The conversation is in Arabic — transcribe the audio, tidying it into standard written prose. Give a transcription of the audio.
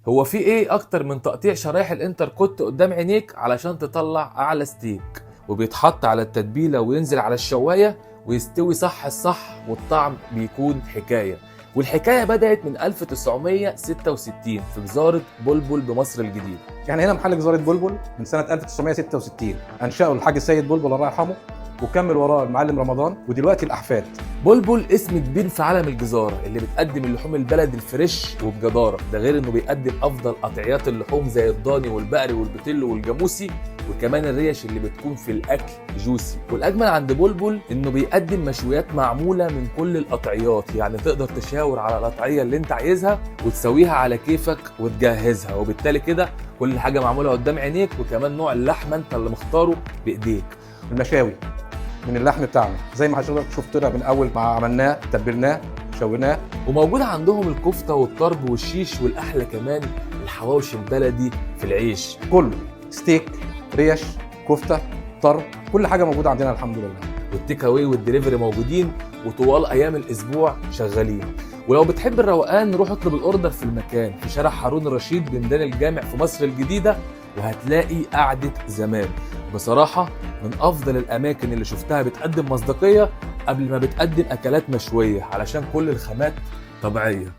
هو في ايه اكتر من تقطيع شرايح الانتركوت قدام عينيك علشان تطلع اعلى ستيك، وبيتحط على التتبيله وينزل على الشوايه ويستوي صح الصح، والطعم بيكون حكايه. والحكايه بدات من 1966 في جزاره بلبل بمصر الجديده. يعني هنا محل جزارة بلبل من سنة 1966 أنشأه الحاج السيد بلبل الله يرحمه، وكمل وراه المعلم رمضان، ودلوقتي الأحفاد. بلبل اسم كبير في عالم الجزارة اللي بتقدم اللحوم البلد الفريش وبجدارة، ده غير انه بيقدم افضل قطعيات اللحوم زي الضاني والبقري والبتلو والجاموسي، وكمان الريش اللي بتكون في الاكل جوسي. والاجمل عند بلبل انه بيقدم مشويات معمولة من كل القطعيات، يعني تقدر تشاور على القطعية اللي انت عايزها وتسويها على كيفك وتجهزها، وبالتالي كده كل حاجة معمولة قدام عينيك، وكمان نوع اللحمة انت اللي مختاره بايديك. المشاوي من اللحم بتاعنا زي ما حضرتك شفتنا من أول ما عملناه، تبلناه، شويناه. وموجود عندهم الكفتة والطرب والشيش، والأحلى كمان الحواوشي البلدي في العيش. كله ستيك، ريش، كفتة، طرب، كل حاجة موجودة عندنا الحمد لله. والتيك اواي والدليفري موجودين، وطوال أيام الأسبوع شغالين. ولو بتحب الروقان روح اطلب الأوردر في المكان في شارع هارون الرشيد بميدان الجامع في مصر الجديدة، وهتلاقي قعدة زمان. بصراحة من أفضل الأماكن اللي شفتها بتقدم مصداقية قبل ما بتقدم أكلات مشوية، علشان كل الخامات طبيعية.